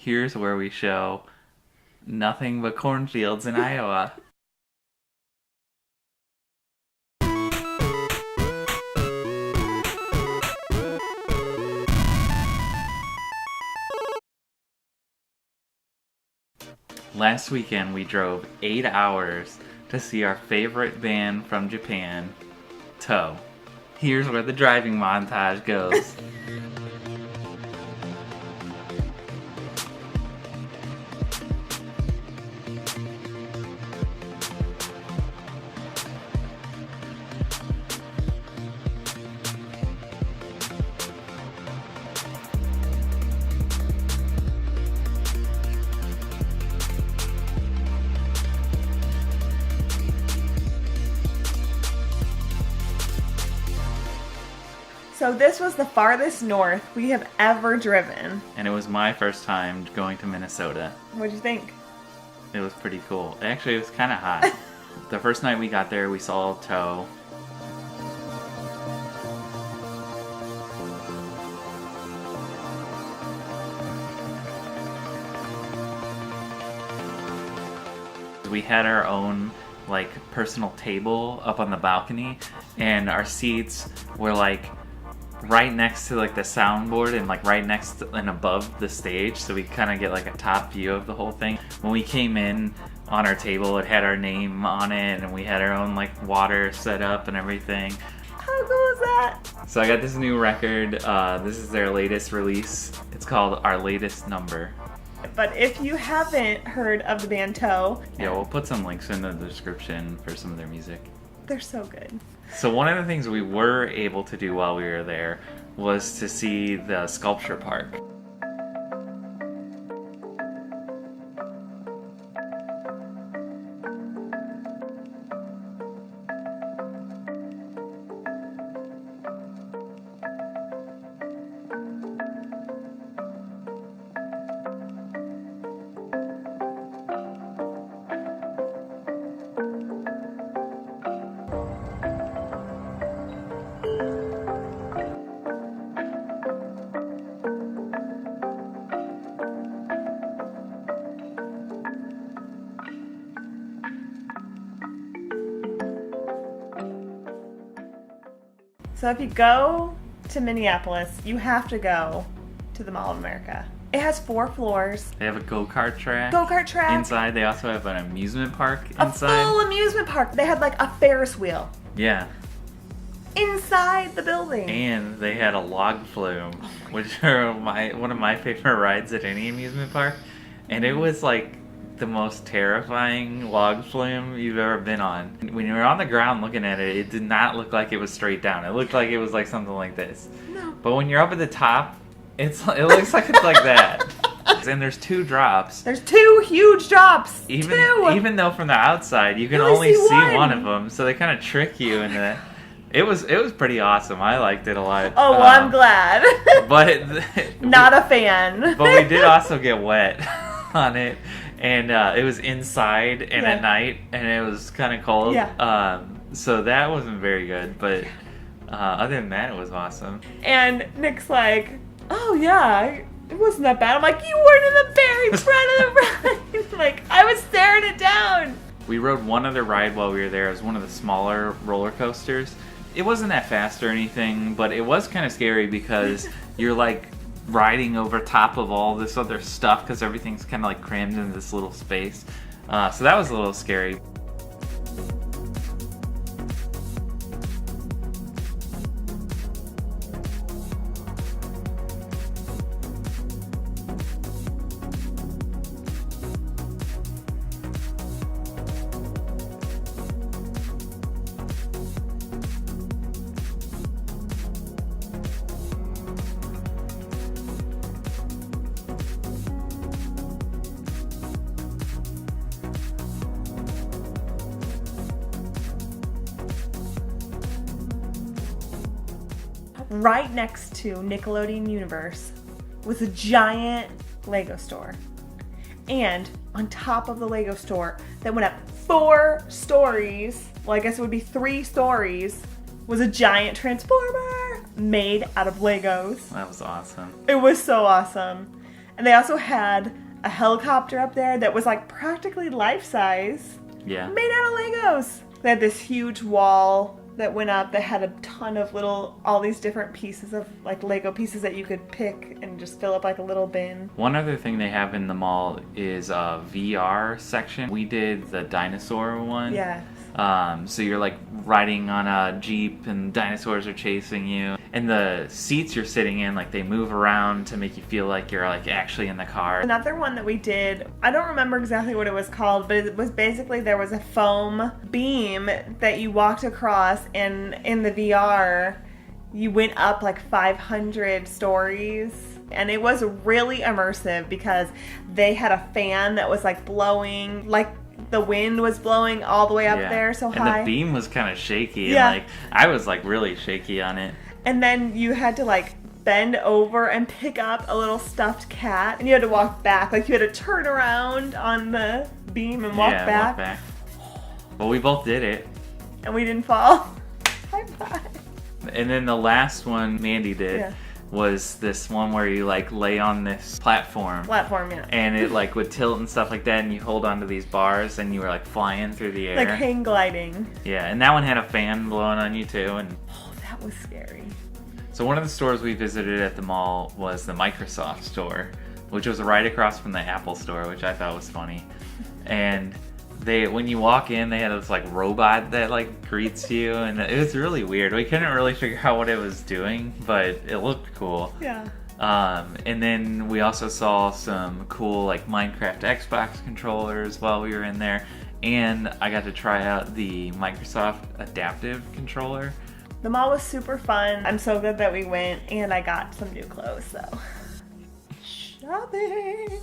Here's where we show nothing but cornfields in Iowa. Last weekend we drove 8 hours to see our favorite band from Japan, Toe. Here's where the driving montage goes. So this was the farthest north we have ever driven. And it was my first time going to Minnesota. What'd you think? It was pretty cool. Actually, it was kind of hot. The first night we got there, we saw Toe. We had our own like personal table up on the balcony, and our seats were like right next to like the soundboard and like right next to, and above the stage, so we kind of get like a top view of the whole thing. When we came in on our table, it had our name on it, and we had our own like water set up and everything. How cool is that? So I got this new record. This is their latest release. It's called Our Latest Number. But if you haven't heard of the band Toe, Yeah, we'll put some links in the description for some of their music. they're so good. So one of the things we were able to do while we were there was to see the sculpture park. So if you go to Minneapolis, you have to go to the Mall of America. It has 4 floors. They have a go-kart track. Go-kart track. Inside, they also have an amusement park A inside. full amusement park. They had like a Ferris wheel Yeah. inside the building. And they had a log flume, which are one of my favorite rides at any amusement park. And it was like the most terrifying log flume you've ever been on. When you were on the ground looking at it, it did not look like it was straight down. It looked like it was like something like this. No. But when you're up at the top, it looks like it's like that. And there's 2 drops. There's 2 huge drops. 2. Even though from the outside you can You only see one. one of them, so they kind of trick you into that. It was pretty awesome. I liked it a lot. Oh, well, I'm glad. But Not a fan. But we did also get wet on it, and it was inside and Yeah. at night, and it was kind of cold. Yeah. So that wasn't very good, but other than that, it was awesome. And Nick's like, oh yeah, it wasn't that bad. I'm like, you weren't in the very front of the ride. Like, I was staring it down. We rode one other ride while we were there. It was one of the smaller roller coasters. It wasn't that fast or anything, but it was kind of scary because you're like riding over top of all this other stuff because everything's kind of like crammed into this little space. So that was a little scary. Right next to Nickelodeon Universe was a giant Lego store. And on top of the Lego store that went up 4 stories, well, I guess it would be 3 stories, was a giant transformer made out of Legos. That was awesome. It was so awesome. And they also had a helicopter up there that was like practically life-size. Yeah. Made out of Legos. They had this huge wall that went up that had a ton of all these different pieces of like Lego pieces that you could pick and just fill up like a little bin. One other thing they have in the mall is a VR section. We did the dinosaur one. Yes. So you're like riding on a Jeep and dinosaurs are chasing you. And the seats you're sitting in, like they move around to make you feel like you're like actually in the car. Another one that we did, I don't remember exactly what it was called, but it was basically there was a foam beam that you walked across, and in the VR you went up like 500 stories. And it was really immersive because they had a fan that was like blowing, like the wind was blowing all the way up there so high. And the beam was kind of shaky. Yeah. And like I was like really shaky on it. And then you had to like bend over and pick up a little stuffed cat, and you had to walk back. Like you had to turn around on the beam and walk back. Walk back. Well, we both did it. And we didn't fall. High five. And then the last one Mandee did was this one where you like lay on this platform. Yeah. And it like would tilt and stuff like that, and you hold onto these bars and you were like flying through the air. Like hang gliding. Yeah, and that one had a fan blowing on you too. And that was scary. so one of the stores we visited at the mall was the Microsoft store, which was right across from the Apple store, which I thought was funny. And when you walk in, they had this like robot that like greets you, and it was really weird. We couldn't really figure out what it was doing, but it looked cool. Yeah. And then we also saw some cool like Minecraft Xbox controllers while we were in there, and I got to try out the Microsoft Adaptive controller. The mall was super fun. I'm so glad that we went, and I got some new clothes, so. Shopping!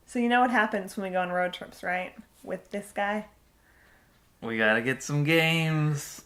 So you know what happens when we go on road trips, right? With this guy? We gotta get some games.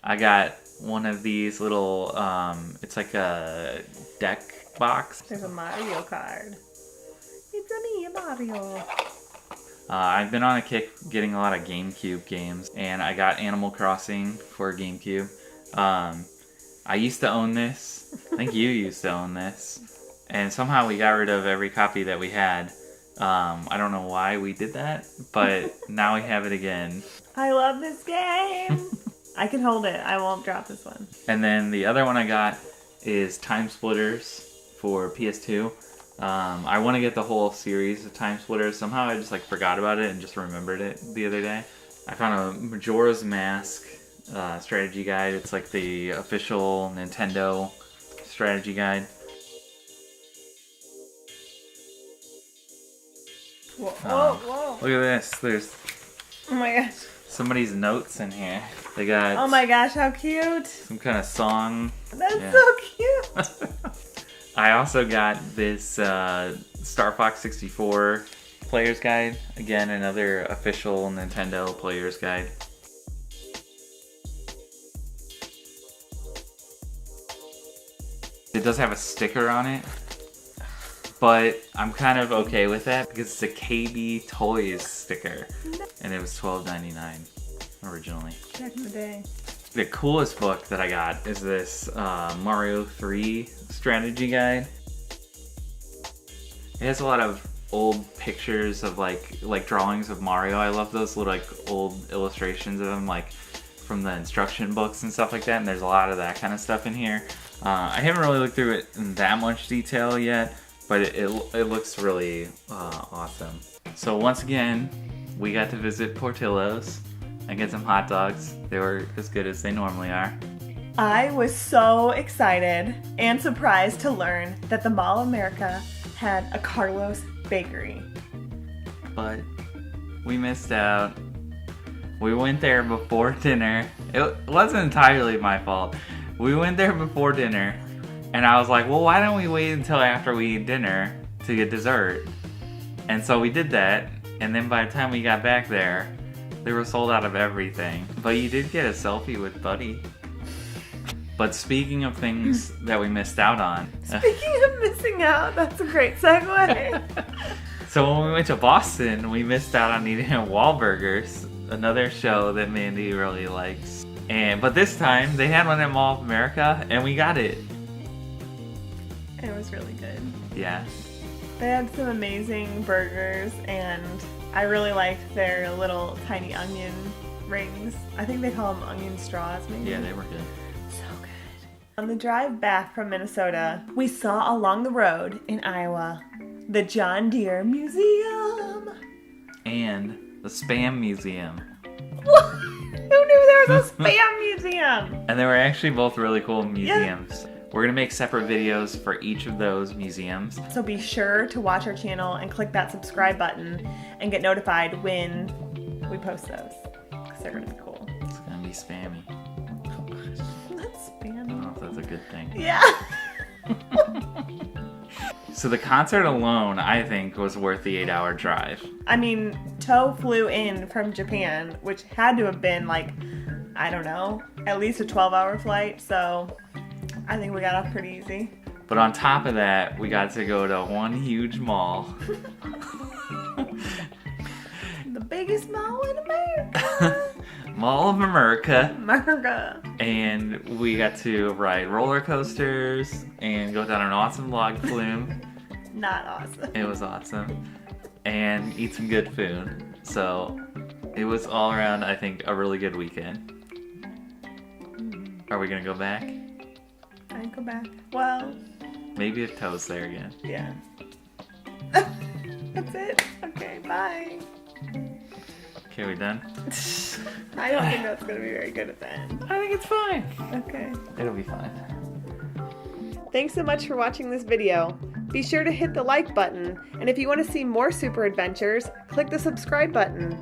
I got one of these little, it's like a deck box. There's a Mario card. It's a me, Mario. I've been on a kick getting a lot of GameCube games, and I got Animal Crossing for GameCube. I used to own this. I think you used to own this. And somehow we got rid of every copy that we had. I don't know why we did that, but now we have it again. I love this game. I can hold it. I won't drop this one. And then the other one I got is Time Splitters for PS2. I want to get the whole series of Time Splitters. Somehow I just like forgot about it and just remembered it the other day. I found a Majora's Mask strategy guide. It's like the official Nintendo strategy guide. Whoa, whoa. Look at this. There's Oh my gosh. somebody's notes in here. They got Oh my gosh, how cute. some kind of song. That's so cute. I also got this Star Fox 64 player's guide. Again, another official Nintendo player's guide. It does have a sticker on it, but I'm kind of okay with that because it's a KB Toys sticker, and it was $12.99 originally. Back in the day. The coolest book that I got is this Mario 3 strategy guide. It has a lot of old pictures of like drawings of Mario. I love those little like old illustrations of him, like from the instruction books and stuff like that. And there's a lot of that kind of stuff in here. I haven't really looked through it in that much detail yet, but it looks really awesome. So once again, we got to visit Portillo's and get some hot dogs. They were as good as they normally are. I was so excited and surprised to learn that the Mall of America had a Carlos bakery. But we missed out. We went there before dinner. It wasn't entirely my fault. We went there before dinner, and I was like, well, why don't we wait until after we eat dinner to get dessert? And so we did that, and then by the time we got back there, they were sold out of everything. But you did get a selfie with Buddy. But speaking of things that we missed out on. Speaking of missing out, that's a great segue. So when we went to Boston, we missed out on eating at Whalburgers, another show that Mandee really likes. But this time, they had one at Mall of America, and we got it. It was really good. Yeah. They had some amazing burgers, and I really liked their little tiny onion rings. I think they call them onion straws, maybe. Yeah, they were good. So good. On the drive back from Minnesota, we saw along the road in Iowa the John Deere Museum. And the Spam Museum. What? Who knew there was a Spam Museum? And they were actually both really cool museums. Yeah. We're going to make separate videos for each of those museums. So be sure to watch our channel and click that subscribe button and get notified when we post those. Because they're going to be cool. It's going to be spammy. Oh gosh, that's spammy. I don't know if that's a good thing. Yeah. So the concert alone, I think, was worth the 8-hour drive. I mean, Toe flew in from Japan, which had to have been like, I don't know, at least a 12-hour flight. So I think we got off pretty easy. But on top of that, we got to go to one huge mall. The biggest mall in America. Mall of America. America. And we got to ride roller coasters and go down an awesome log flume. Not awesome. It was awesome. And eat some good food. So it was all around, I think, a really good weekend. Are we going to go back? I'd go back. Well, maybe if Toe's there again. Yeah. That's it. Okay, bye. Okay, we done? I don't think that's going to be very good at the end. I think it's fine. Okay. It'll be fine. Thanks so much for watching this video. Be sure to hit the like button, and if you want to see more super adventures, click the subscribe button.